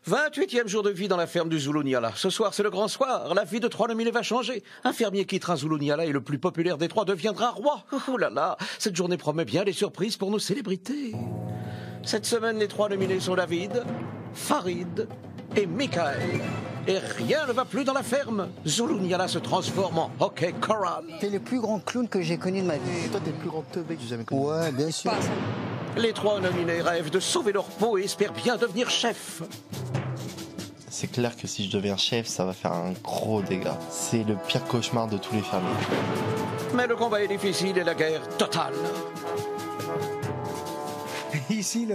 28e jour de vie dans la ferme du Zulu Nyala. Ce soir, c'est le grand soir. La vie de 3 nominés va changer. Un fermier quittera Zulu Nyala et le plus populaire des 3 deviendra roi. Oh là là, cette journée promet bien des surprises pour nos célébrités. Cette semaine, les 3 nominés sont David, Farid et Michael. Et rien ne va plus dans la ferme. Zulu Nyala se transforme en hockey choral. T'es le plus grand clown que j'ai connu de ma vie. Et toi, t'es le plus grand teubé que j'ai jamais connu. Ouais, bien sûr. Les 3 nominés rêvent de sauver leur peau et espèrent bien devenir chefs. C'est clair que si je deviens chef, ça va faire un gros dégât. C'est le pire cauchemar de tous les fermiers. Mais le combat est difficile et la guerre totale. Ici,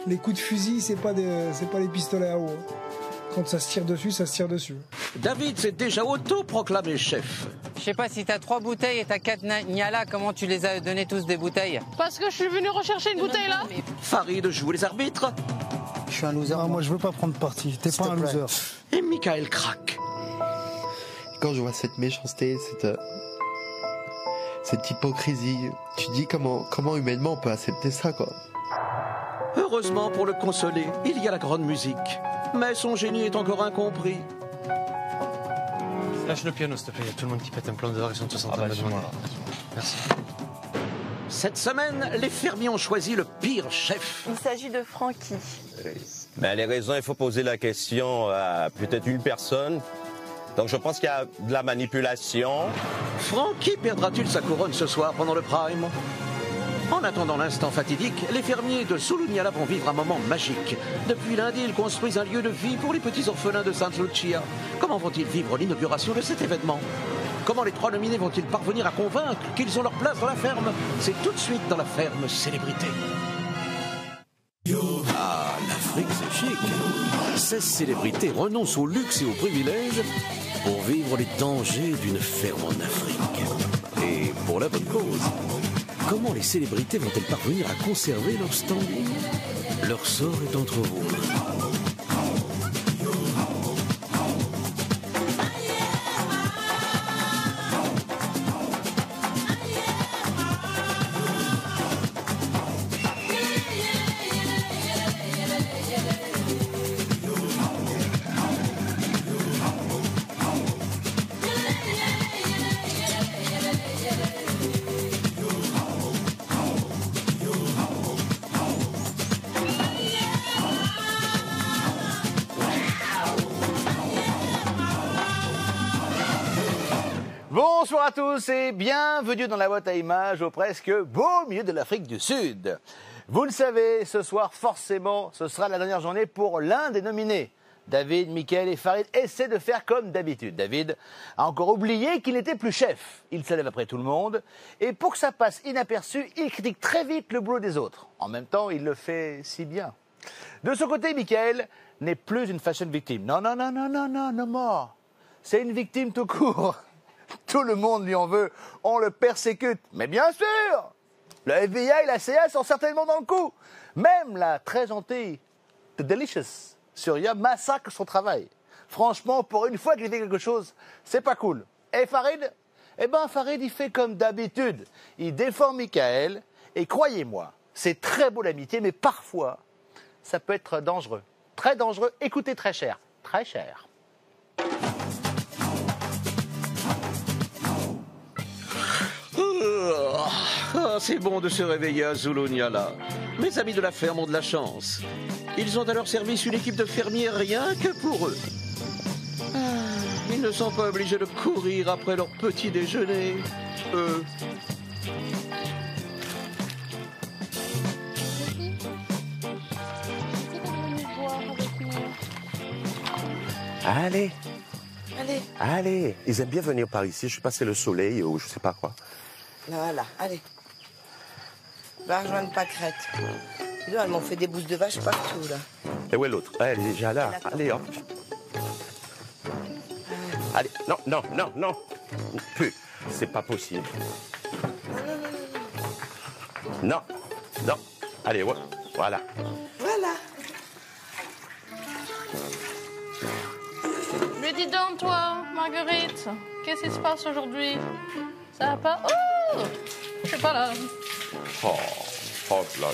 les coups de fusil, c'est pas les pistolets à eau. Quand ça se tire dessus, ça se tire dessus. David s'est déjà auto-proclamé chef. Je sais pas si t'as 3 bouteilles et t'as 4 Nyala, comment tu les as donné tous des bouteilles? Parce que je suis venu rechercher une bouteille là. Farid joue les arbitres. Je suis un loser. Non, moi, je veux pas prendre parti. T'es pas un loser. Et Michael craque. Quand je vois cette méchanceté, cette hypocrisie, tu dis comment humainement on peut accepter ça, quoi. Heureusement, pour le consoler, il y a la grande musique. Mais son génie est encore incompris. Lâche le piano, s'il te plaît. Il y a tout le monde qui pète un plan de direction de 60 ans. Merci. Cette semaine, les fermiers ont choisi le pire chef. Il s'agit de Francky. Mais les raisons, il faut poser la question à peut-être une personne. Donc je pense qu'il y a de la manipulation. Francky perdra-t-il sa couronne ce soir pendant le prime? En attendant l'instant fatidique, les fermiers de Zulu Nyala vont vivre un moment magique. Depuis lundi, ils construisent un lieu de vie pour les petits orphelins de Sainte Lucia. Comment vont-ils vivre l'inauguration de cet événement? Comment les 3 nominés vont-ils parvenir à convaincre qu'ils ont leur place dans la ferme? C'est tout de suite dans la ferme célébrité. Ah, l'Afrique c'est chic. 16 célébrités renoncent au luxe et aux privilèges pour vivre les dangers d'une ferme en Afrique. Et pour la bonne cause. Comment les célébrités vont-elles parvenir à conserver leur standing? Leur sort est entre vos mains. Bonsoir à tous et bienvenue dans la boîte à images au presque beau milieu de l'Afrique du Sud. Vous le savez, ce soir, forcément, ce sera la dernière journée pour l'un des nominés. David, Michael et Farid essaient de faire comme d'habitude. David a encore oublié qu'il n'était plus chef. Il s'élève après tout le monde. Et pour que ça passe inaperçu, il critique très vite le boulot des autres. En même temps, il le fait si bien. De son côté, Michael n'est plus une fashion victime. Non, no more. C'est une victime tout court. Tout le monde lui en veut, on le persécute. Mais bien sûr, le FBI et la CIA sont certainement dans le coup. Même la très gentille The Delicious Surya massacre son travail. Franchement, pour une fois qu'il fait quelque chose, c'est pas cool. Et Farid? Eh ben Farid, il fait comme d'habitude. Il défend Michael. Et croyez-moi, c'est très beau l'amitié, mais parfois, ça peut être dangereux. Très dangereux, écoutez très cher. Très cher. C'est bon de se réveiller à Zulu Nyala. Mes amis de la ferme ont de la chance. Ils ont à leur service une équipe de fermiers rien que pour eux. Ils ne sont pas obligés de courir après leur petit déjeuner, eux. Allez. Allez. Ils aiment bien venir par ici. Je sais pas si c'est le soleil ou je sais pas quoi. Voilà, allez. Va rejoindre Pâquerette. Dis donc, elles m'ont fait des bouses de vache partout, là. Et où est l'autre? Elle est déjà là. Allez, hop. Allez, non. Plus. C'est pas possible. Non. Allez, ouais. Voilà. Mais dis donc, toi, Marguerite, qu'est-ce qui se passe aujourd'hui? Ça va pas? Oh! Je suis pas là. Oh là.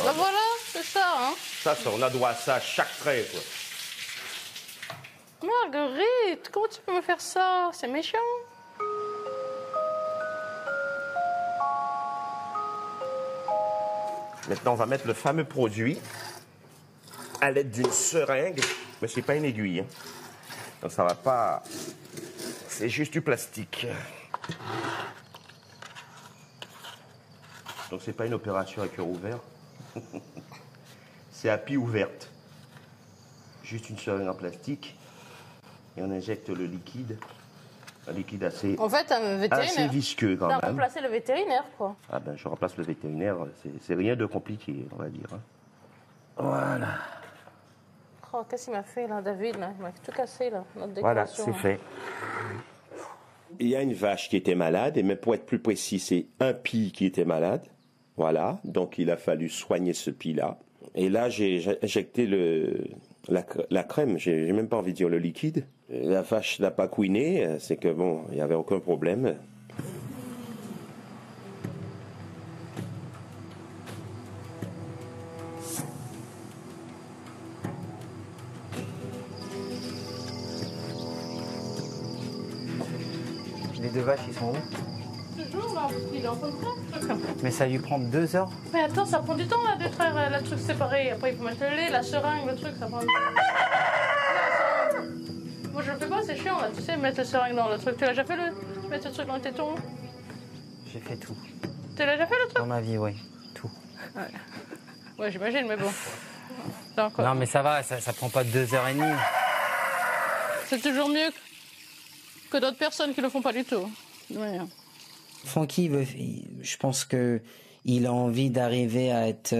Bah voilà, c'est ça, hein. Ça, on a droit à ça à chaque trait, quoi. Marguerite, comment tu peux me faire ça? C'est méchant. Maintenant, on va mettre le fameux produit à l'aide d'une seringue, mais c'est pas une aiguille. Hein. Donc ça va pas... C'est juste du plastique. Donc c'est pas une opération à cœur ouvert. C'est à pie ouverte. Juste une seringue en plastique. Et on injecte le liquide. Un liquide assez... En fait, un vétérinaire. Assez visqueux quand même. T'as remplacé le vétérinaire, quoi. Ah ben, je remplace le vétérinaire. C'est rien de compliqué, on va dire. Hein. Voilà. Oh, qu'est-ce qu'il m'a fait, là, David, là? Il m'a tout cassé, là, notre Voilà, décoration. c'est fait. Il y a une vache qui était malade, et même pour être plus précis, c'est un pie qui était malade. Voilà, donc il a fallu soigner ce pie-là. Et là, j'ai injecté la crème, j'ai même pas envie de dire le liquide. La vache n'a pas couiné, c'est que bon, il n'y avait aucun problème. Les deux vaches, ils sont où? Toujours, là, parce qu'il est en train de faire. Mais ça lui prend 2 heures. Mais attends, ça prend du temps, là, de faire le truc séparé. Après, il faut mettre le lait, la seringue, le truc, ça prend du temps. Moi, je le fais pas, c'est chiant, là, tu sais, mettre le seringue dans le truc. Tu l'as déjà fait, mettre le truc dans le téton? J'ai fait tout. Tu l'as déjà fait, le truc? Dans ma vie, oui. Tout. Ouais, j'imagine, mais bon. Donc, Non, mais ça va, ça prend pas 2h30. c'est toujours mieux que d'autres personnes qui le font pas du tout. Ouais. Francky, je pense que il a envie d'arriver à être,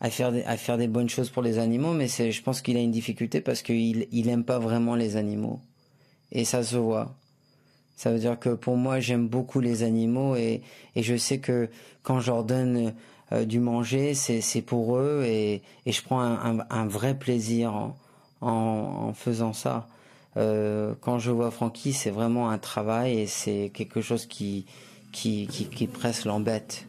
à faire des bonnes choses pour les animaux, mais je pense qu'il a une difficulté parce qu'il aime pas vraiment les animaux. Et ça se voit. Ça veut dire que pour moi, j'aime beaucoup les animaux et je sais que quand je leur donne du manger, c'est pour eux et je prends un vrai plaisir en faisant ça. Quand je vois Francky, c'est vraiment un travail et c'est quelque chose qui presque l'embête.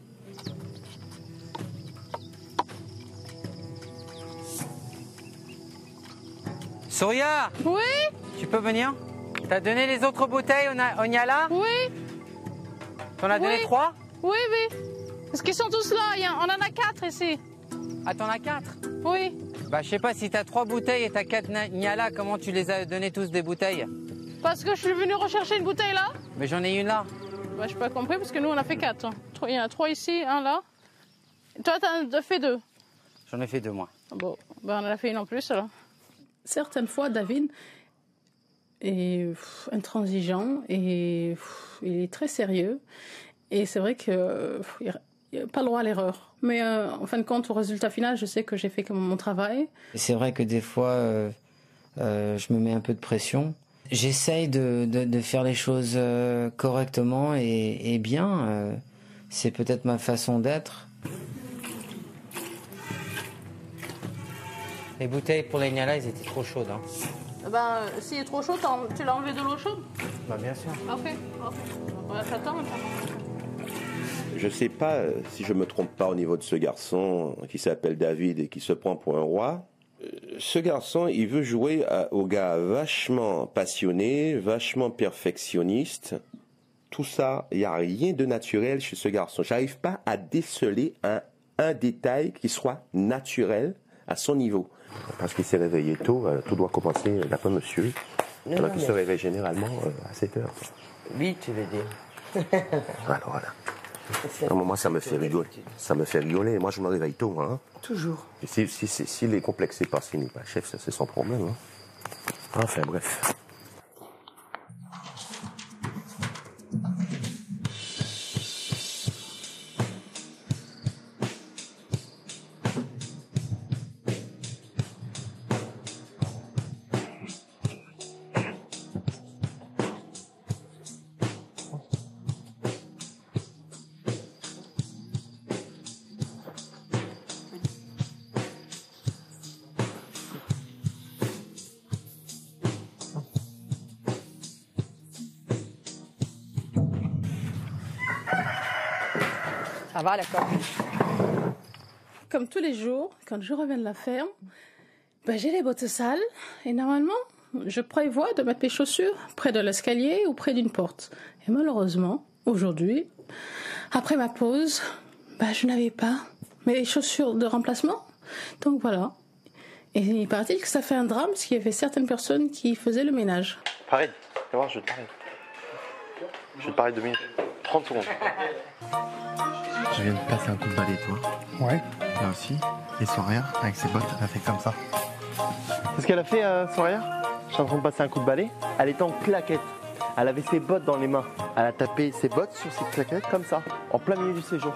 Souria, Oui? tu peux venir? T'as donné les autres bouteilles au Niala? Oui? T'en as donné Oui. 3? Oui, oui. Parce qu'ils sont tous là, on en a 4 ici. Ah, t'en as 4? Oui. Bah, je sais pas, si t'as 3 bouteilles et t'as 4 Niala, comment tu les as donné tous des bouteilles? Parce que je suis venue rechercher une bouteille là. Mais j'en ai une là. Bah, je n'ai pas compris parce que nous on a fait 4. Il y en a 3 ici, 1 là. Et toi, tu as fait 2. J'en ai fait 2 moi. Bon, bah, on en a fait une en plus alors. Certaines fois, David est intransigeant et il est très sérieux. Et c'est vrai qu'il n'y a pas le droit à l'erreur. Mais en fin de compte, au résultat final, je sais que j'ai fait comme mon travail. C'est vrai que des fois, je me mets un peu de pression. J'essaye de faire les choses correctement et bien. C'est peut-être ma façon d'être. Les bouteilles pour les Niala, elles étaient trop chaudes. Hein. Ben, s'il est trop chaud, tu l'as enlevé de l'eau chaude? Bah, bien sûr. Ok. On va t'attendre. Je ne sais pas si je me trompe pas au niveau de ce garçon qui s'appelle David et qui se prend pour un roi. Ce garçon, il veut jouer au gars vachement passionné, vachement perfectionniste. Tout ça, il n'y a rien de naturel chez ce garçon. J'arrive pas à déceler un détail qui soit naturel à son niveau. Parce qu'il s'est réveillé tôt, tout doit commencer d'après monsieur. Alors qu'il se réveille généralement à 7 heures. 8, tu veux dire. Alors voilà. À un moment, ça me fait rigoler. Ça me fait rigoler. Moi, je me réveille tôt. Hein. Toujours. S'il est complexé par ce qu'il n'est pas chef, ça, c'est son problème. Hein. Enfin, bref. Ça va, la coque? comme tous les jours, quand je reviens de la ferme, j'ai les bottes sales et normalement, je prévois de mettre mes chaussures près de l'escalier ou près d'une porte. Et malheureusement, aujourd'hui, après ma pause, je n'avais pas mes chaussures de remplacement. Donc voilà. Et il paraît-il que ça fait un drame parce qu'il y avait certaines personnes qui faisaient le ménage. Pareil, tu vas voir, je te parie. Je te parie 2 minutes. 30 secondes. Je viens de passer un coup de balai, toi. Ouais. Là aussi. Et Soraya, avec ses bottes, elle a fait comme ça. C'est ce qu'elle a fait, Soraya? Je suis en train de passer un coup de balai. Elle était en claquette. Elle avait ses bottes dans les mains. Elle a tapé ses bottes sur ses claquettes comme ça, en plein milieu du séjour.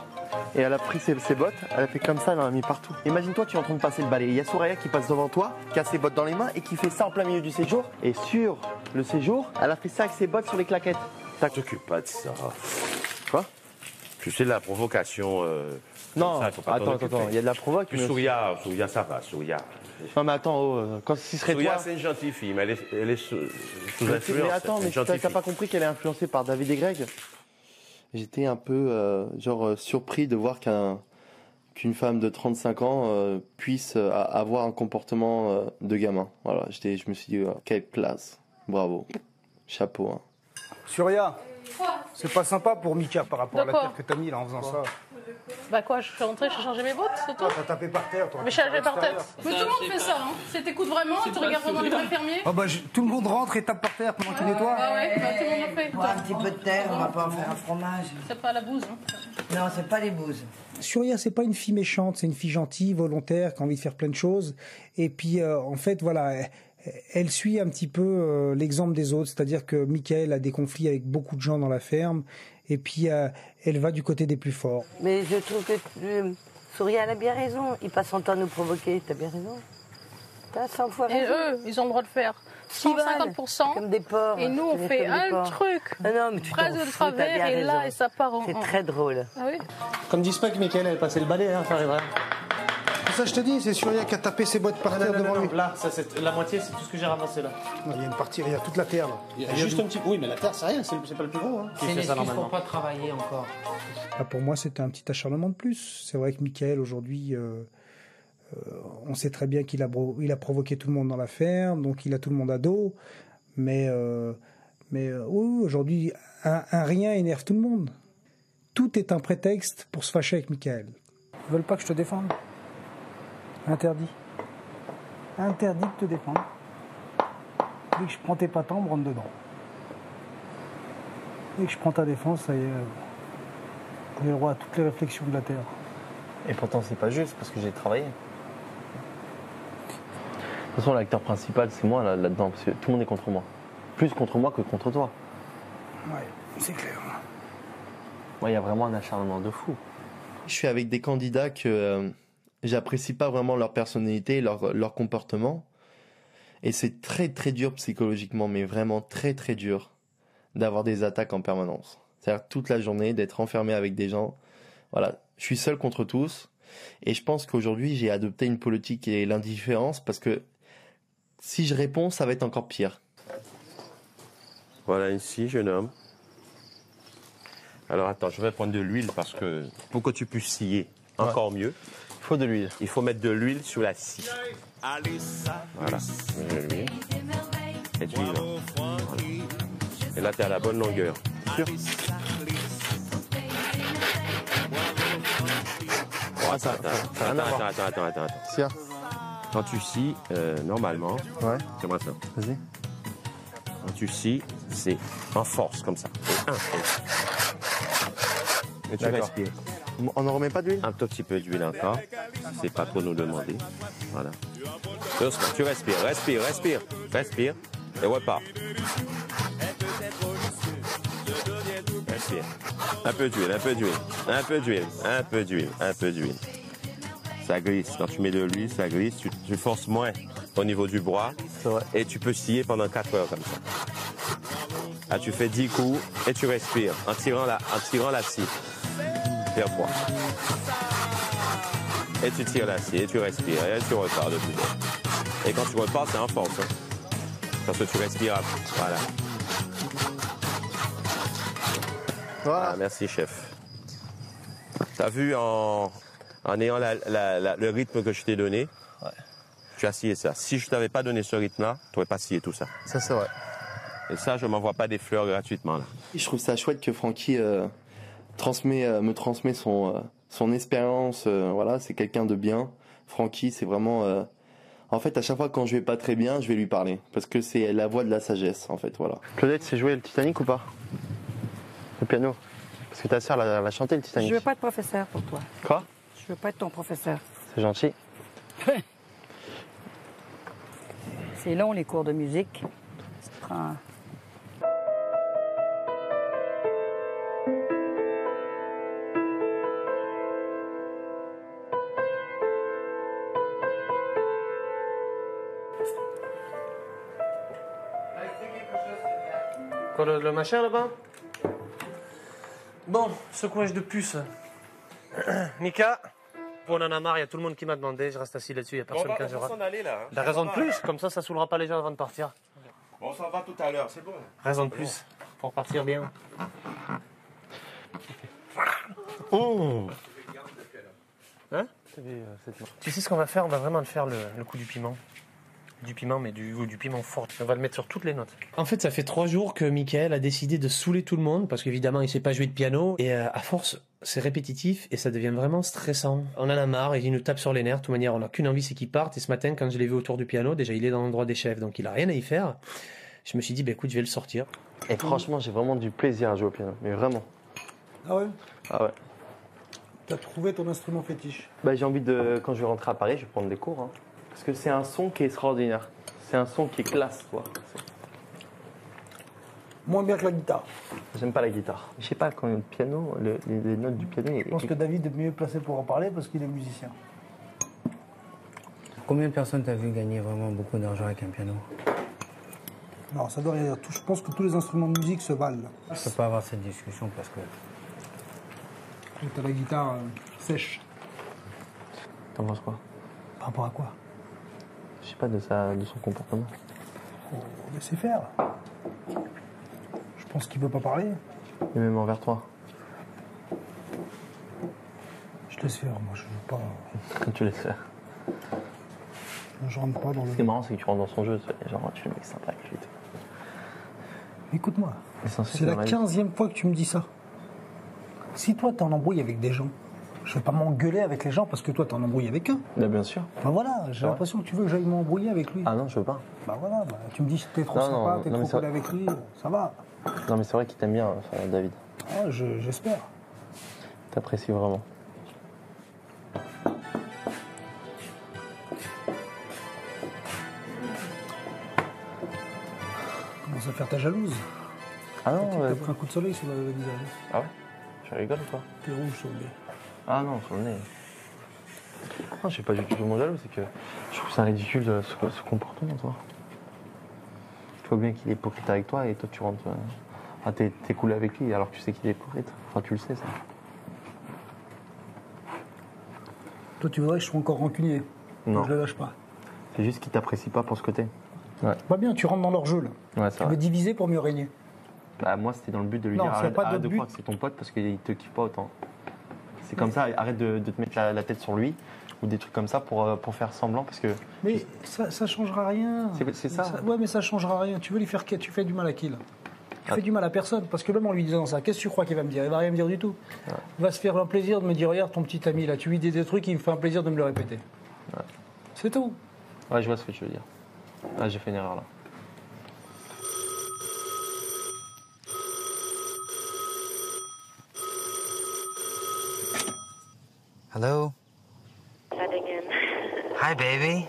Et elle a pris ses bottes, elle a fait comme ça, elle en a mis partout. Imagine-toi, tu es en train de passer le balai. Il y a Soraya qui passe devant toi, qui a ses bottes dans les mains et qui fait ça en plein milieu du séjour. Et sur le séjour, elle a fait ça avec ses bottes sur les claquettes. Ne t'occupe pas de ça. Quoi? Tu sais, la provocation. Non, ça, attends, il y a de la provoque. Puis Souria, ça va, Souria. Non, mais attends, quand ce serait Souria, toi. c'est une gentille fille, mais elle est sous influence. Mais attends, mais t'as pas compris qu'elle est influencée par David et Greg? J'étais un peu surpris de voir qu'une femme de 35 ans puisse avoir un comportement de gamin. Voilà, je me suis dit, quelle classe, bravo, chapeau. Hein. Surya, c'est pas sympa pour Mika par rapport à la D'accord. terre que t'as mis là en faisant ça. Quoi, je suis rentrée, j'ai changé mes bottes, c'est tout. T'as tapé par terre, toi. Mais je suis allée par terre. Mais tout le monde fait ça, hein. C'est t'écoutes vraiment, tu regardes vraiment les vrais fermiers. Tout le monde rentre et tape par terre pendant qu'il nettoie. Ah ouais, tout le monde le fait. Bois un petit peu de terre, on va pas en faire un fromage. C'est pas la bouse, hein. Non, c'est pas les bouses. Surya, c'est pas une fille méchante, c'est une fille gentille, volontaire, qui a envie de faire plein de choses. Et puis, en fait, voilà, elle suit un petit peu l'exemple des autres, c'est-à-dire que Michael a des conflits avec beaucoup de gens dans la ferme, et puis elle va du côté des plus forts. Mais je trouve que Surya, elle a bien raison. Il passe son temps à nous provoquer, t'as bien raison. T'as 100 fois Et raison. eux, ils ont le droit de faire 150%. Comme des porcs. Et nous, on C'est fait comme des un porcs. truc. Ah non, mais tu t'en Phrase de fous, travers, t'as bien et là, raison. et ça part en... C'est très drôle. Ah oui. Comme disent pas que Mickaël elle passait le balai, hein, ça arriverait. C'est ça, je te dis, c'est Surya qui a tapé ses bottes par terre devant lui. Là, la moitié, c'est tout ce que j'ai ramassé là. Non, il y a une partie, il y a toute la terre là. Il y a juste un petit. Oui, mais la terre, c'est rien, c'est pas le plus gros. Hein. C'est une excuse pour pas travailler encore. Pour moi, c'était un petit acharnement de plus. C'est vrai que Michael, aujourd'hui, on sait très bien qu'il a provoqué tout le monde dans la ferme, donc il a tout le monde à dos. Mais oui, aujourd'hui, un rien énerve tout le monde. Tout est un prétexte pour se fâcher avec Michael. Ils veulent pas que je te défende. Interdit. Interdit de te défendre. Dès que je prends tes patins, on me rentre dedans. Dès que je prends ta défense, ça y est, j'ai le droit à toutes les réflexions de la terre. Et pourtant, c'est pas juste parce que j'ai travaillé. De toute façon, l'acteur principal, c'est moi là-dedans, parce que tout le monde est contre moi. Plus contre moi que contre toi. Ouais, c'est clair. Moi, il y a vraiment un acharnement de fou. Je suis avec des candidats que j'apprécie pas vraiment leur personnalité, leur comportement. Et c'est très très dur psychologiquement, mais vraiment très très dur d'avoir des attaques en permanence. C'est-à-dire toute la journée, d'être enfermé avec des gens. Voilà, je suis seul contre tous. Et je pense qu'aujourd'hui, j'ai adopté une politique qui est l'indifférence, parce que si je réponds, ça va être encore pire. Voilà ici, jeune homme. Alors attends, je vais prendre de l'huile parce que pour que tu puisses scier encore mieux, il faut de l'huile. Il faut mettre de l'huile sur la scie. Voilà, de l'huile. Et de l'huile. Voilà. Et là, tu es à la bonne longueur. Sûr? Attends. Tiens. Quand tu scies, normalement, ouais. Fais-moi ça. Vas-y. Quand tu scies, c'est en force, comme ça. Et tu respires. On ne remet pas d'huile? Un tout petit peu d'huile encore. C'est pas trop nous demander. Voilà. Doucement, tu respires. Respire. Et repars. Respire. Un peu d'huile. Ça glisse. Quand tu mets de l'huile, ça glisse. Tu forces moins au niveau du bras. Et tu peux scier pendant 4 heures comme ça. Là, tu fais 10 coups et tu respires en tirant la scie. Vers moi. Et tu tires la scie et tu respires et tu repars de plus bas. Et quand tu repars, c'est en force. Hein. Parce que tu respires. Voilà. Ah, merci, chef. T'as vu, en en ayant le rythme que je t'ai donné, tu as scié ça. Si je t'avais pas donné ce rythme-là, tu n'aurais pas scié tout ça. Ça, c'est vrai. Et ça, je m'envoie pas des fleurs gratuitement. Là. Je trouve ça chouette que Francky me transmet son expérience. Voilà, c'est quelqu'un de bien. Francky, c'est vraiment... En fait, à chaque fois quand je vais pas très bien, je vais lui parler. Parce que c'est la voix de la sagesse, en fait, voilà. Claudette, c'est jouer le Titanic ou pas? Le piano? Parce que ta sœur l'a chanté, le Titanic. Je veux pas être professeur pour toi. Quoi? Je veux pas être ton professeur. C'est gentil. C'est long, les cours de musique. Ça prend... Quoi, le machin là-bas? Bon, secouage de puce. Mika, on en a marre, il y a tout le monde qui m'a demandé, je reste assis là-dessus, il n'y a personne qui on va s'en aller là. Hein. La raison de plus, comme ça saoulera pas les gens avant de partir. Bon, on s'en va tout à l'heure, c'est bon. Raison de plus, pour partir bien. Oh. Hein? Tu sais ce qu'on va faire? On va vraiment faire le coup du piment. Du piment, mais du piment fort. On va le mettre sur toutes les notes. En fait, ça fait 3 jours que Mickaël a décidé de saouler tout le monde, parce qu'évidemment, il sait pas jouer de piano. Et à force, c'est répétitif et ça devient vraiment stressant. On en a marre et il nous tape sur les nerfs. De toute manière, on n'a qu'une envie, c'est qu'il parte. Et ce matin, quand je l'ai vu autour du piano, déjà, il est dans l'endroit des chefs, donc il a rien à y faire. Je me suis dit, bah, écoute, je vais le sortir. Et franchement, j'ai vraiment du plaisir à jouer au piano. Mais vraiment. Ah ouais? Ah ouais. T'as trouvé ton instrument fétiche? Bah, j'ai envie de, quand je vais rentrer à Paris, je vais prendre des cours. Hein. Parce que c'est un son qui est extraordinaire. C'est un son qui est classe, quoi. Moins bien que la guitare. J'aime pas la guitare. Je sais pas, quand le piano, les notes du piano... Je pense que David est mieux placé pour en parler parce qu'il est musicien. Combien de personnes t'as vu gagner vraiment beaucoup d'argent avec un piano? Non, ça doit rien dire. Je pense que tous les instruments de musique se valent. Je peux pas avoir cette discussion parce que... T'as la guitare sèche. T'en penses quoi? Par rapport à quoi? Je sais pas, de son comportement. Faut laisser faire. Je pense qu'il veut pas parler. Et même envers toi. Je te laisse faire, moi je veux pas... Tu laisses faire. Je rentre pas dans le... Ce qui est marrant, c'est que tu rentres dans son jeu. Genre, tu fais le mec sympa avec lui. Écoute-moi, c'est la 15e fois que tu me dis ça. Si toi t'es en embrouille avec des gens, je vais pas m'engueuler avec les gens parce que toi t'es en embrouille avec eux. Bah, bien sûr. Bah voilà, j'ai l'impression que tu veux que j'aille m'embrouiller avec lui. Ah non, je veux pas. Bah voilà, tu me dis que t'es trop sympa, t'es trop collé avec lui, ça va. Non mais c'est vrai qu'il t'aime bien, David. Ah, j'espère. T'apprécies vraiment. Commence à faire ta jalouse. Ah non, t'as pris un coup de soleil sur le visage. Ah ouais? Tu rigoles ou quoi? T'es rouge sur le nez. Ah non, sur le nez. Non, je suis pas du tout jaloux, c'est que je trouve ça ridicule ce comportement, toi. Tu vois bien qu'il est hypocrite avec toi et toi tu rentres... t'es cool avec lui alors que tu sais qu'il est hypocrite. Enfin, tu le sais, ça. Toi, tu voudrais que je sois encore rancunier? Non. Je le lâche pas. C'est juste qu'il t'apprécie pas pour ce côté. Ouais. Pas bien, tu rentres dans leur jeu, là. Ouais, tu veux diviser pour mieux régner. Bah, moi, c'était dans le but de lui dire arrête de croire que c'est ton pote parce qu'il te kiffe pas autant. C'est comme ça, arrête de te mettre la tête sur lui ou des trucs comme ça pour faire semblant parce que... Mais ça changera rien. C'est ça. Ouais, mais ça changera rien. Tu veux lui faire... Tu fais du mal à qui, là? Tu fais du mal à personne. Parce que même en lui disant ça, qu'est-ce que tu crois qu'il va me dire? Il va rien me dire du tout. Ouais. Il va se faire un plaisir de me dire, regarde ton petit ami, là, tu lui dis des trucs, il me fait un plaisir de me le répéter. Ouais. C'est tout. Ouais, je vois ce que tu veux dire. Ah, j'ai fait une erreur, là. Hello? That again. Hi, baby.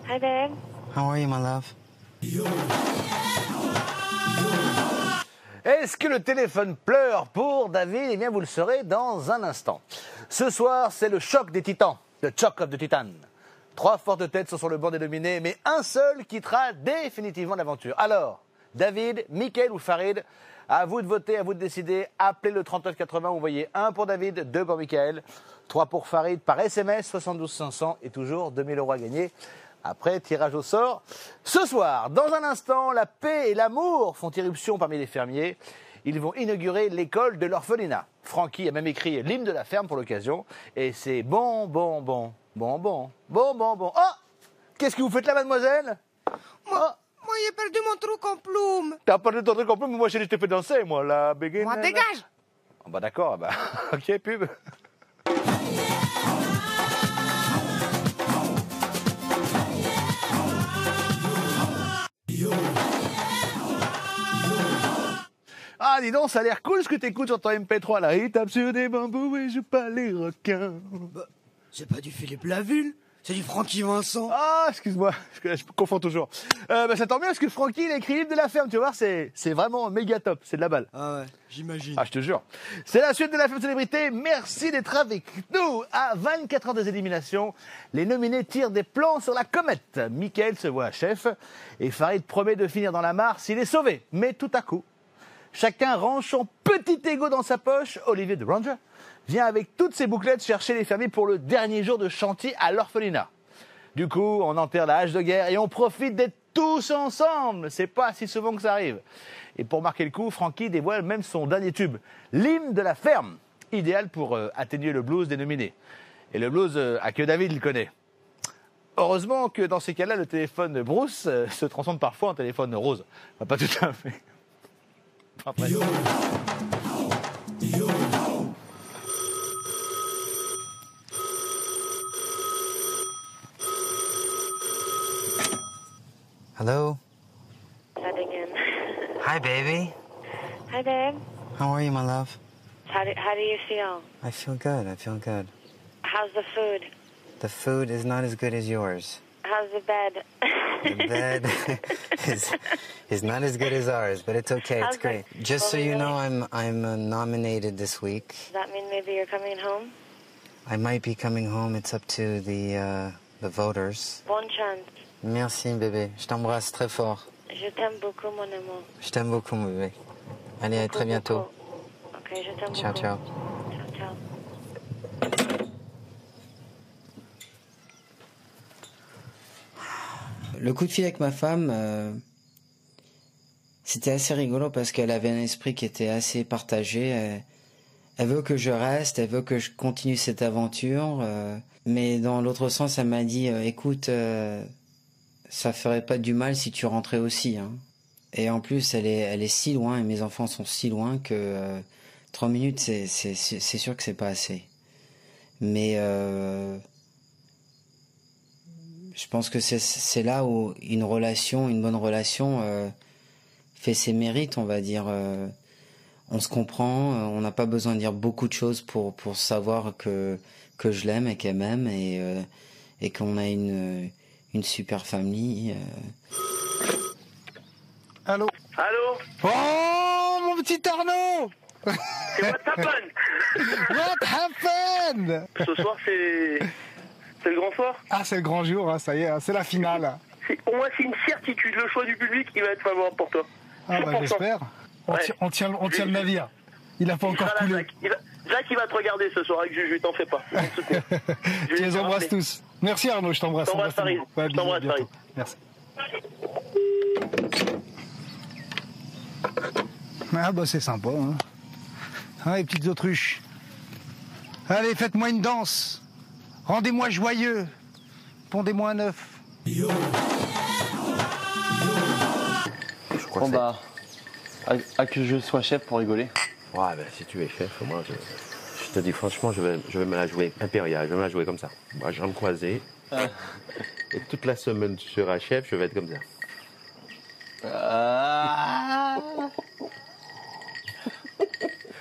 Hi, babe. How are you, my love? Est-ce que le téléphone pleure pour David? Eh bien, vous le saurez dans un instant. Ce soir, c'est le choc des titans, le Choc of the Titans. 3 fortes têtes sont sur le banc des nominés, mais un seul quittera définitivement l'aventure. Alors, David, Mickaël ou Farid, à vous de voter, à vous de décider. Appelez le 3980, envoyez 1 pour David, 2 pour Mickaël, 3 pour Farid par SMS, 72 500 et toujours 2000 € à gagner. Après, tirage au sort. Ce soir, dans un instant, la paix et l'amour font irruption parmi les fermiers. Ils vont inaugurer l'école de l'orphelinat. Francky a même écrit l'hymne de la ferme pour l'occasion. Et c'est bon. Oh, qu'est-ce que vous faites là, mademoiselle? Moi, j'ai perdu mon truc en plume. T'as perdu ton truc en plume, mais moi, je t'ai fait danser, moi, la béguine. Moi, dégage. Ah bah d'accord, bah, ok, pub. Ah, dis donc, ça a l'air cool ce que t'écoutes sur ton MP3 là. Il tape sur des bambous et joue pas les requins. Bah, c'est pas du Philippe Laville, c'est du Francky Vincent. Ah, excuse-moi, je me confonds toujours. Bah, ça tombe bien parce que Francky, il a écrit l'hymne de la ferme, tu vas voir, c'est vraiment méga top, c'est de la balle. Ah ouais, j'imagine. Ah, je te jure. C'est la suite de la ferme célébrité. Merci d'être avec nous. À 24 heures des éliminations, les nominés tirent des plans sur la comète. Mickaël se voit chef et Farid promet de finir dans la mare s'il est sauvé. Mais tout à coup, chacun range son petit égo dans sa poche. Olivier de Ranger vient avec toutes ses bouclettes chercher les fermiers pour le dernier jour de chantier à l'orphelinat. Du coup, on enterre la hache de guerre et on profite d'être tous ensemble. C'est pas si souvent que ça arrive. Et pour marquer le coup, Francky dévoile même son dernier tube, l'hymne de la ferme, idéal pour atténuer le blues des nominés. Et le blues, que David le connaît. Heureusement que dans ces cas-là, le téléphone Bruce se transforme parfois en téléphone rose. Enfin, pas tout à fait. Après. Hello? That again. Hi, baby. Hi, babe. How are you, my love? How do you feel? I feel good. How's the food? The food is not as good as yours. How's the bed? The bed is not as good as ours, but it's okay. It's great. Just so you know, I'm nominated this week. Does that mean maybe you're coming home? I might be coming home. It's up to the voters. Bonne chance. Merci, bébé. Je t'embrasse très fort. Je t'aime beaucoup, mon amour. Je t'aime beaucoup, mon bébé. Allez, à très bientôt. Ok, je t'aime beaucoup. Ciao, ciao. Ciao. Le coup de fil avec ma femme, c'était assez rigolo parce qu'elle avait un esprit qui était assez partagé. Elle veut que je reste, elle veut que je continue cette aventure, mais dans l'autre sens, elle m'a dit écoute, ça ferait pas du mal si tu rentrais aussi. Hein. Et en plus, elle est si loin et mes enfants sont si loin que 3 minutes, c'est sûr que c'est pas assez. Mais je pense que c'est là où une bonne relation fait ses mérites, on va dire. On se comprend, on n'a pas besoin de dire beaucoup de choses pour savoir que je l'aime et qu'elle m'aime et qu'on a une super famille. Allô? Allô? Oh, mon petit Arnaud! C'est what happened? What happened? Ce soir, c'est le grand soir? Ah, c'est le grand jour, hein, ça y est, hein, c'est la finale. Pour moi, c'est une certitude. Le choix du public, il va être favorable pour toi. Ah, bah, j'espère. On tient le navire. Il a pas encore coulé. Jacques, il va te regarder ce soir avec Juju, t'en fais pas. Je les embrasse tous. Merci Arnaud, je t'embrasse. Je t'embrasse, Paris. Ouais, Je t'embrasse, Paris. Merci. Ah bah c'est sympa, hein. Ah, les petites autruches. Allez, faites-moi une danse. Rendez-moi joyeux. Pondez-moi un œuf. Bon bah, à que je sois chef pour rigoler. Ouais, ben si tu es chef, moi je te dis franchement, je vais me la jouer impériale, je vais me la jouer comme ça. Moi, jambes croisées. Et toute la semaine tu seras chef, je vais être comme ça.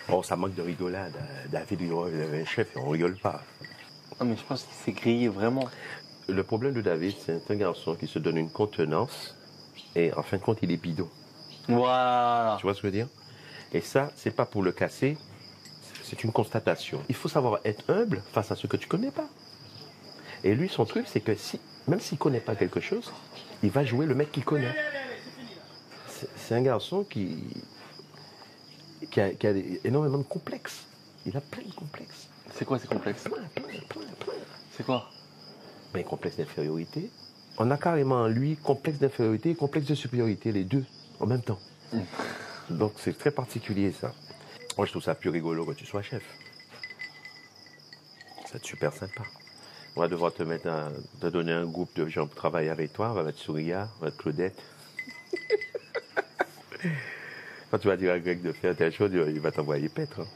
Oh, ça manque de rigolade. David, il avait un chef et on rigole pas. Ah, mais je pense qu'il s'est grillé vraiment. Le problème de David, c'est un garçon qui se donne une contenance et en fin de compte, il est bidon. Voilà. Tu vois ce que je veux dire? Et ça, c'est pas pour le casser, c'est une constatation. Il faut savoir être humble face à ce que tu connais pas. Et lui, son truc, c'est que même s'il connaît pas quelque chose, il va jouer le mec qu'il connaît. C'est un garçon qui a énormément de complexes. Il a plein de complexes. C'est quoi ces complexes? Plein. C'est quoi? Mais complexe d'infériorité. On a carrément en lui complexe d'infériorité et complexe de supériorité, les deux en même temps. Donc c'est très particulier ça. Moi, je trouve ça plus rigolo que tu sois chef. C'est super sympa. On va devoir te donner un groupe de gens pour travailler avec toi. On va mettre Souria, on va mettre Claudette. Quand tu vas dire à Greg de faire telle chose, il va t'envoyer paître. Hein.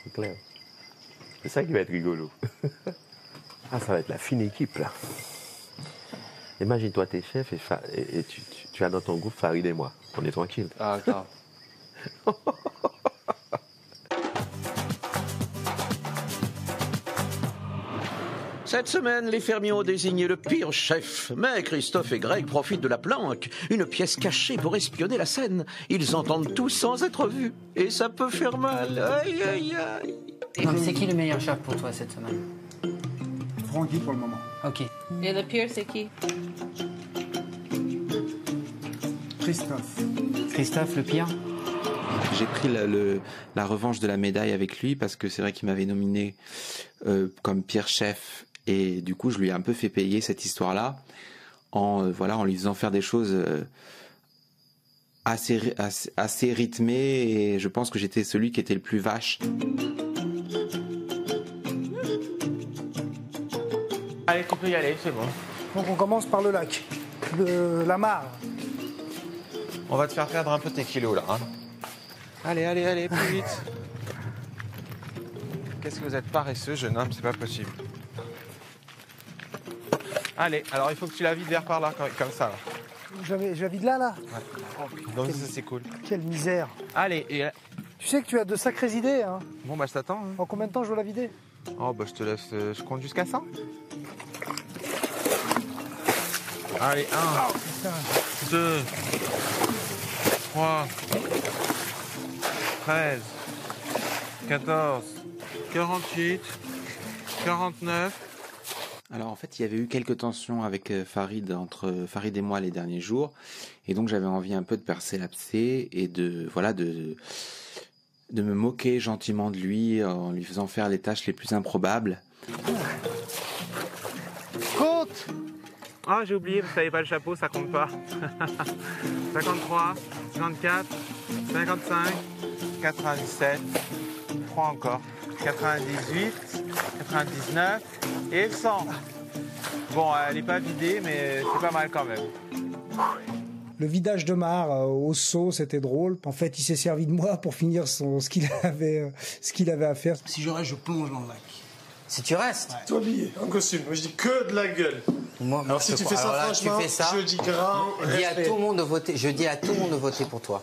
C'est clair. C'est ça qui va être rigolo. Ah, ça va être la fine équipe, là. Imagine-toi, t'es chef et tu as dans ton groupe Farid et moi. On est tranquille. Ah, grave. Cette semaine, les fermiers ont désigné le pire chef. Mais Christophe et Greg profitent de la planque, une pièce cachée pour espionner la scène. Ils entendent tout sans être vus. Et ça peut faire mal. Aïe, aïe, aïe. Donc c'est qui le meilleur chef pour toi cette semaine? Francky pour le moment. Ok. Et le pire, c'est qui? Christophe. Christophe, le pire? J'ai pris la revanche de la médaille avec lui parce que c'est vrai qu'il m'avait nominé comme pire chef et du coup je lui ai un peu fait payer cette histoire-là en lui faisant faire des choses assez rythmées et je pense que j'étais celui qui était le plus vache. Allez, tu peux y aller, c'est bon. Donc on commence par le lac, la mare. On va te faire perdre un peu tes kilos là. Hein. Allez, plus vite. Qu'est-ce que vous êtes paresseux, jeune homme, c'est pas possible. Allez, alors il faut que tu la vides vers par là, comme ça. Là. Je la vide là. Ouais. Donc ça c'est cool. Quelle misère. Allez, et... Tu sais que tu as de sacrées idées, hein. Bon bah je t'attends. Hein. En combien de temps je dois la vider? Oh bah je te laisse, je compte jusqu'à 100. Allez, 1, 2, 3, 13, 14, 48, 49. Alors en fait, il y avait eu quelques tensions avec entre Farid et moi les derniers jours, et donc j'avais envie un peu de percer l'abcès et de me moquer gentiment de lui en lui faisant faire les tâches les plus improbables. Compte! Ah, j'ai oublié, vous savez pas le chapeau, ça compte pas. 53, 54, 55, 97, 3 encore, 98, 99 et 100. Bon, elle est pas vidée, mais c'est pas mal quand même. Le vidage de mare au seau, c'était drôle. En fait, il s'est servi de moi pour finir ce qu'il avait à faire. Si je reste, je plonge dans le lac. Si tu restes. Ouais. Toi habillé, en costume. Moi, je dis que de la gueule. Alors si tu fais ça, franchement, je dis grand je dis à respect. tout le monde de voter. Je dis à tout le monde de voter pour toi.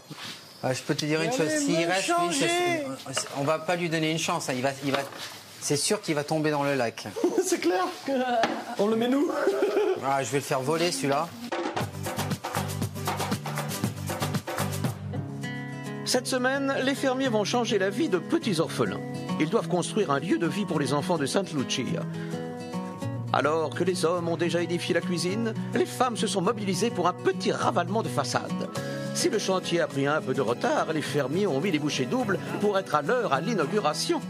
Je peux te dire une chose. S'il reste, lui, on va pas lui donner une chance. Hein. C'est sûr qu'il va tomber dans le lac. C'est clair. On le met nous. Je vais le faire voler celui-là. Cette semaine, les fermiers vont changer la vie de petits orphelins. Ils doivent construire un lieu de vie pour les enfants de Sainte Lucia. Alors que les hommes ont déjà édifié la cuisine, les femmes se sont mobilisées pour un petit ravalement de façade. Si le chantier a pris un peu de retard, les fermiers ont mis les bouchées doubles pour être à l'heure à l'inauguration.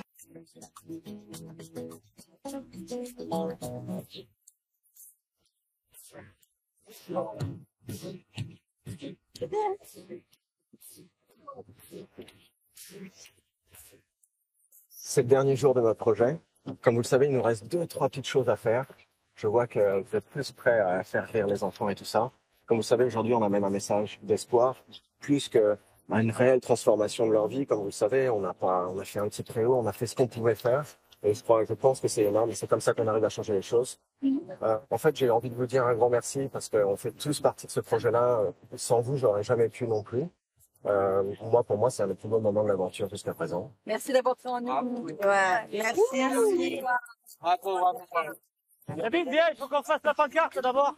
C'est le dernier jour de notre projet. Comme vous le savez, il nous reste 2-3 petites choses à faire. Je vois que vous êtes plus prêts à faire rire les enfants et tout ça. Comme vous le savez, aujourd'hui, on amène un message d'espoir, plus que une réelle transformation de leur vie. Comme vous le savez, on a fait un petit préau, on a fait ce qu'on pouvait faire. Et je pense que c'est énorme. C'est comme ça qu'on arrive à changer les choses. En fait, j'ai envie de vous dire un grand merci parce qu'on fait tous partie de ce projet-là. Sans vous, j'aurais jamais pu non plus. Pour moi, c'est un des plus beaux moments de l'aventure jusqu'à présent. Merci d'avoir fait en nous. Ouais, merci. David, viens, il faut qu'on fasse la pancarte d'abord.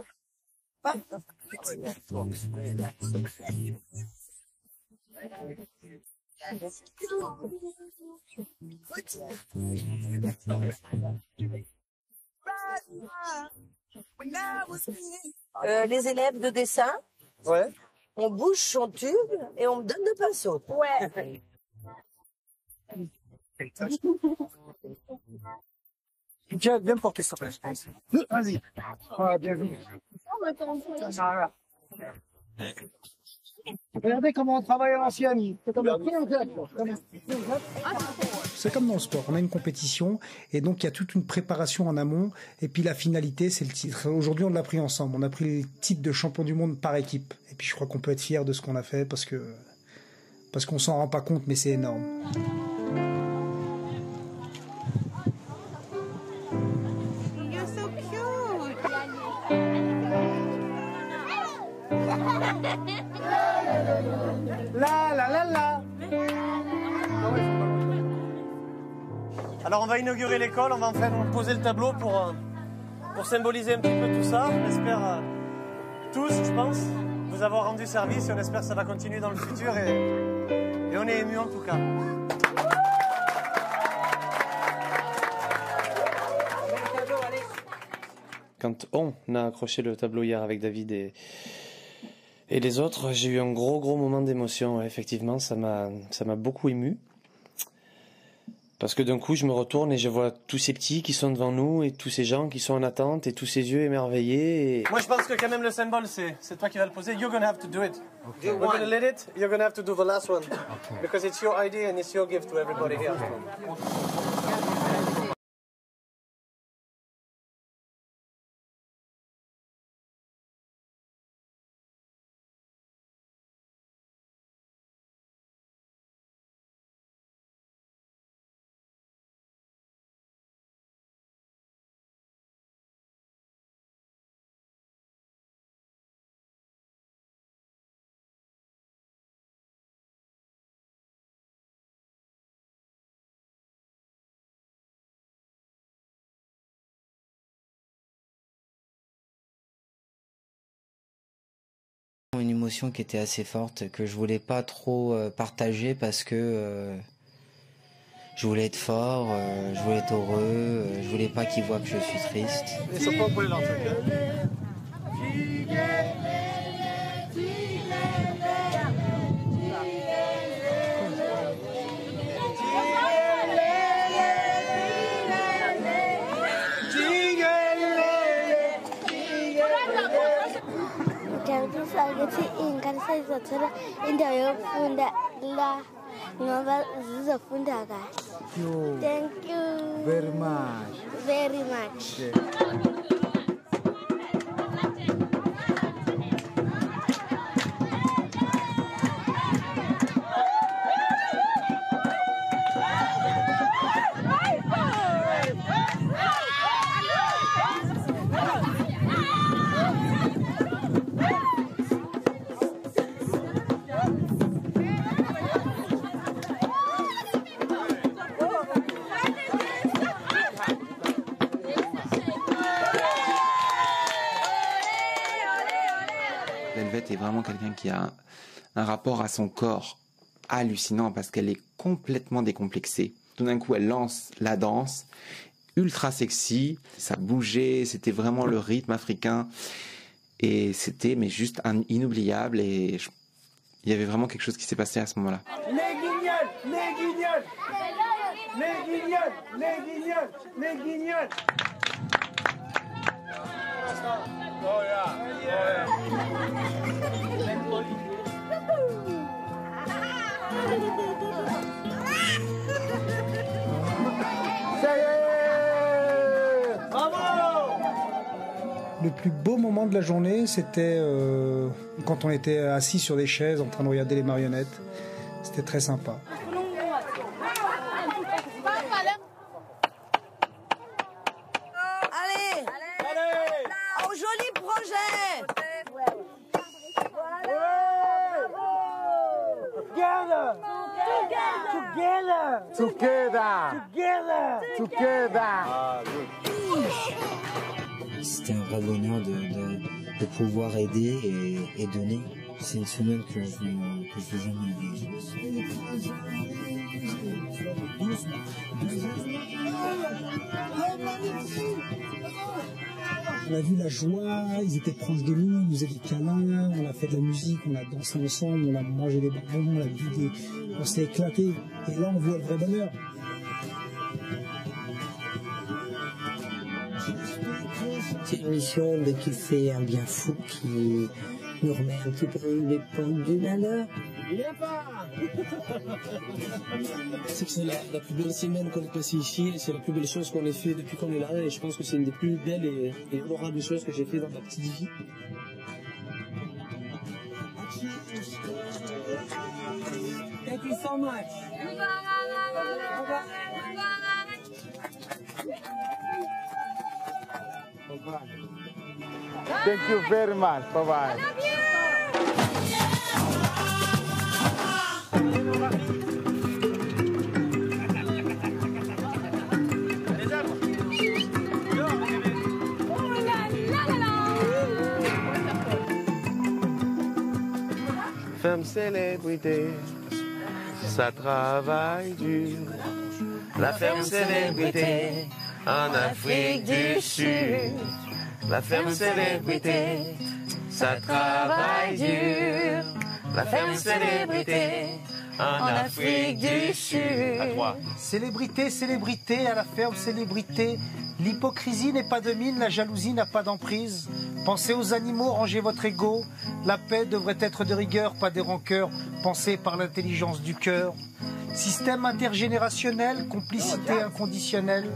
Les élèves de dessin, ouais. On bouge son tube et on me donne le pinceau. Ouais. Tiens, viens me porter ça, je pense. Vas-y. Ah, bien vu. Regardez comment on travaille à l'ancienne. C'est comme dans le sport, on a une compétition et donc il y a toute une préparation en amont et puis la finalité c'est le titre. Aujourd'hui on l'a pris ensemble, on a pris le titre de champion du monde par équipe et puis je crois qu'on peut être fier de ce qu'on a fait parce qu'on s'en rend pas compte mais c'est énorme. Alors on va inaugurer l'école, on va enfin poser le tableau pour symboliser un petit peu tout ça. On espère tous, je pense, vous avoir rendu service et on espère que ça va continuer dans le futur et on est émus en tout cas. Quand on a accroché le tableau hier avec David et les autres, j'ai eu un gros moment d'émotion. Ouais, effectivement, ça m'a beaucoup ému. Parce que d'un coup, je me retourne et je vois tous ces petits qui sont devant nous et tous ces gens qui sont en attente et tous ces yeux émerveillés. Moi, je pense que quand même le symbole, c'est toi qui vas le poser. You're gonna have to do it. Okay. We're gonna let it. You're gonna have to do the last one. Okay. Because it's your idea and it's your gift to everybody here. Une émotion qui était assez forte, que je voulais pas trop partager parce que je voulais être fort, je voulais être heureux, je voulais pas qu'ils voient que je suis triste. Thank you very much. Very much. Velvet est vraiment quelqu'un qui a un rapport à son corps hallucinant parce qu'elle est complètement décomplexée. Tout d'un coup, elle lance la danse, ultra sexy, ça bougeait, c'était vraiment le rythme africain et c'était mais juste inoubliable et il y avait vraiment quelque chose qui s'est passé à ce moment-là. Les guignols, les guignols, les guignols, les guignols, les guignols. Oh yeah. Le plus beau moment de la journée, c'était quand on était assis sur des chaises en train de regarder les marionnettes. C'était très sympa. Allez, au joli projet. Together. Together. Together. Together. Together. C'était un vrai bonheur de pouvoir aider et donner. C'est une semaine que je veux jamais oublier. On a vu la joie, ils étaient proches de nous, ils nous faisaient des câlins, on a fait de la musique, on a dansé ensemble, on a mangé des bonbons, on s'est éclaté. Et là, on voit le vrai bonheur. C'est une mission qui fait un bien fou, qui nous remet un petit peu les pendules à l'heure. C'est que c'est la plus belle semaine qu'on ait passée ici, et c'est la plus belle chose qu'on ait fait depuis qu'on est là, et je pense que c'est une des plus belles et honorables choses que j'ai fait dans ma petite vie. Thank you so much. Thank you very much. Bye bye. Femme célébrité, ça travaille dur. La ferme célébrité en Afrique du Sud. La ferme célébrité, ça travaille dur. La ferme célébrité en Afrique du Sud. À toi. Célébrité, célébrité, à la ferme célébrité. L'hypocrisie n'est pas de mine, la jalousie n'a pas d'emprise. Pensez aux animaux, rangez votre ego. La paix devrait être de rigueur, pas des rancœurs. Pensez par l'intelligence du cœur. Système intergénérationnel, complicité inconditionnelle.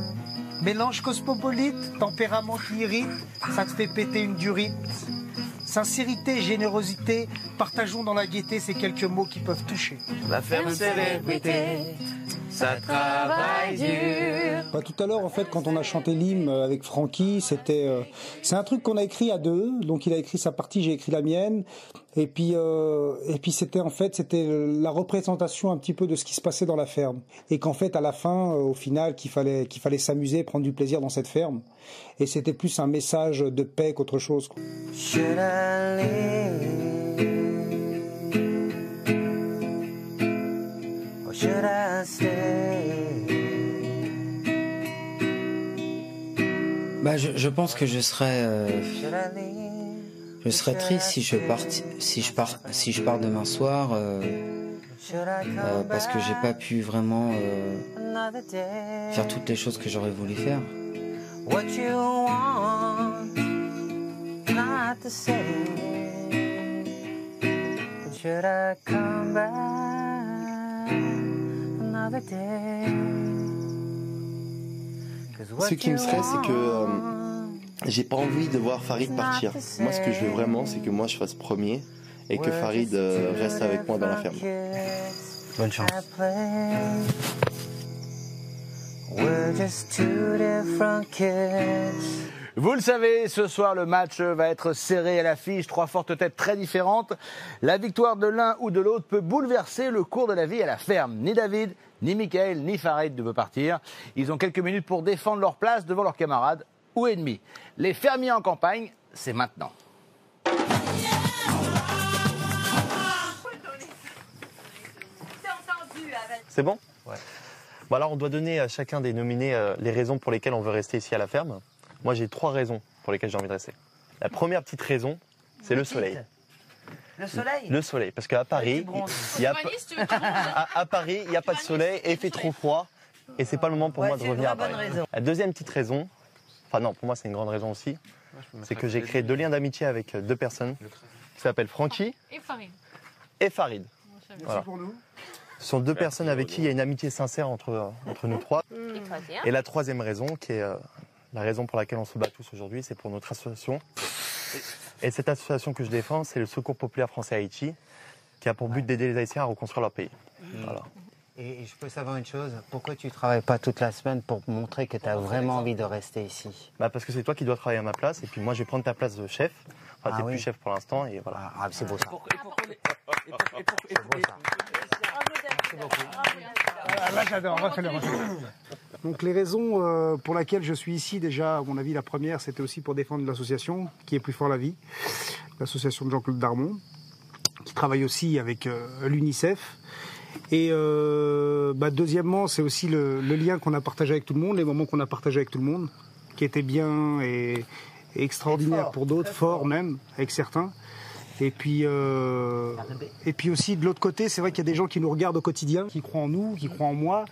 Mélange cosmopolite, tempérament qui irrite, ça te fait péter une durite. Sincérité, générosité, partageons dans la gaieté ces quelques mots qui peuvent toucher. La ferme célébrité, ça travaille dur. Bah, tout à l'heure, en fait, quand on a chanté l'hymne avec Francky, c'est un truc qu'on a écrit à deux. Donc, il a écrit sa partie, j'ai écrit la mienne. Et puis c'était la représentation un petit peu de ce qui se passait dans la ferme. Et qu'en fait, à la fin, au final, qu'il fallait s'amuser, prendre du plaisir dans cette ferme. Et c'était plus un message de paix qu'autre chose. Should I leave? Or should I stay? Bah, je pense que je serais triste si je pars demain soir parce que j'ai pas pu vraiment faire toutes les choses que j'aurais voulu faire. What you want not to say. Should I come back another day? Ce qui me stresse, c'est que j'ai pas envie de voir Farid partir. Moi, ce que je veux vraiment, c'est que moi je fasse premier et que Farid reste avec moi dans la ferme. Bonne chance. We're just two different kids. Vous le savez, ce soir, le match va être serré à l'affiche. 3 fortes têtes très différentes. La victoire de l'un ou de l'autre peut bouleverser le cours de la vie à la ferme. Ni David, ni Michael, ni Farid ne veulent partir. Ils ont quelques minutes pour défendre leur place devant leurs camarades ou ennemis. Les fermiers en campagne, c'est maintenant. C'est bon? Ouais. Bon, alors on doit donner à chacun des nominés les raisons pour lesquelles on veut rester ici à la ferme. Moi j'ai 3 raisons pour lesquelles j'ai envie de rester. La première petite raison, c'est le soleil. Le soleil? Le soleil, parce qu'à Paris, il n'y a pas de soleil et il fait trop froid. Et c'est pas le moment pour moi de revenir à Paris. La deuxième petite raison, enfin non, pour moi c'est une grande raison aussi, c'est que j'ai créé 2 liens d'amitié avec 2 personnes qui s'appellent Francky et Farid. Voilà. Ce sont 2 personnes avec qui il y a une amitié sincère entre nous 3. Et la troisième raison, qui est la raison pour laquelle on se bat tous aujourd'hui, c'est pour notre association. Et cette association que je défends, c'est le Secours populaire français Haïti, qui a pour but d'aider les Haïtiens à reconstruire leur pays. Voilà. Et je peux savoir une chose, pourquoi tu ne travailles pas toute la semaine pour montrer que tu as vraiment envie de rester ici? Bah parce que c'est toi qui dois travailler à ma place, et puis moi je vais prendre ta place de chef. Enfin, t'es plus chef pour l'instant, et voilà. Ah, c'est beau ça. Là, j'adore, on va faire le Donc les raisons pour lesquelles je suis ici, déjà, à mon avis, la première, c'était aussi pour défendre l'association qui est Plus fort la vie, l'association de Jean-Claude Darmon, qui travaille aussi avec l'UNICEF. Et deuxièmement, c'est aussi le lien qu'on a partagé avec tout le monde, les moments qu'on a partagés avec tout le monde, qui étaient bien et extraordinaires pour d'autres, forts même, avec certains. Et puis aussi de l'autre côté, c'est vrai qu'il y a des gens qui nous regardent au quotidien, qui croient en nous, qui croient en moi.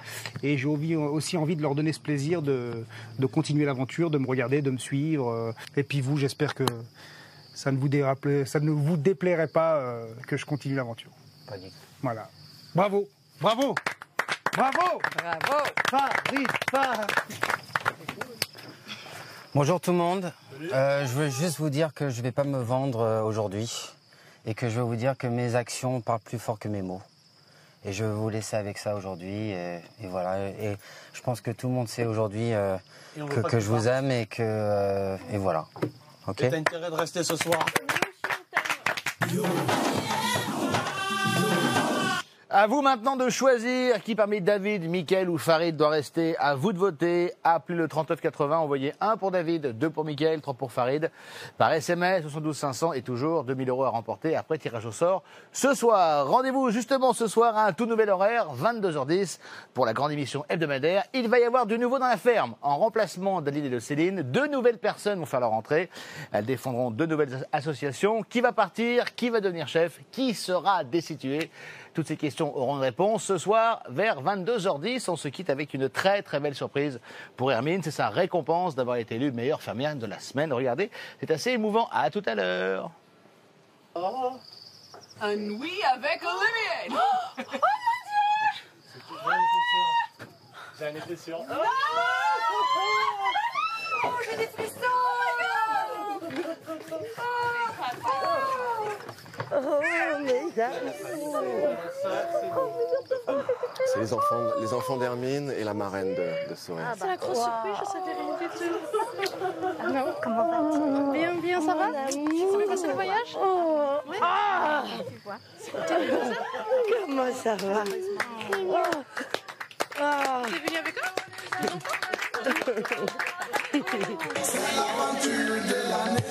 Et j'ai aussi envie de leur donner ce plaisir de continuer l'aventure, de me regarder, de me suivre. Et puis vous, j'espère que ça ne vous déplairait pas que je continue l'aventure. Pas du tout. Voilà. Bravo, bravo, bravo, bravo. Farid. Bonjour tout le monde. Je veux juste vous dire que je ne vais pas me vendre aujourd'hui et que je veux vous dire que mes actions parlent plus fort que mes mots. Et je veux vous laisser avec ça aujourd'hui. Et voilà. Et je pense que tout le monde sait aujourd'hui que je vous aime et voilà. Ok. T'as intérêt de rester ce soir. À vous maintenant de choisir qui parmi David, Mickaël ou Farid doit rester. À vous de voter. Appelez le 3980, envoyez 1 pour David, 2 pour Mickaël, 3 pour Farid. Par SMS, 72 500 et toujours 2000 € à remporter après tirage au sort ce soir. Rendez-vous justement ce soir à un tout nouvel horaire, 22h10, pour la grande émission hebdomadaire. Il va y avoir du nouveau dans la ferme. En remplacement d'Aline et de Céline, 2 nouvelles personnes vont faire leur entrée. Elles défendront 2 nouvelles associations. Qui va partir? Qui va devenir chef? Qui sera destitué? Toutes ces questions auront une réponse ce soir vers 22h10. On se quitte avec une très très belle surprise pour Hermine. C'est sa récompense d'avoir été élue meilleure fermière de la semaine. Regardez, c'est assez émouvant. À tout à l'heure. Oh, un oui avec Olivier. Oh mon Dieu! J'en étais sûr. Oh, j'ai des frissons. Oh, mes amis. C'est les enfants d'Hermine et la marraine de Soé. Ah, c'est la grosse surprise, je savais rien du tout. Non, comment va-t-il? Bien, bien, ça va? Ça fait passer le voyage? Oui. Ah, comment ça va? T'es venu avec eux? C'est l'aventure de l'année.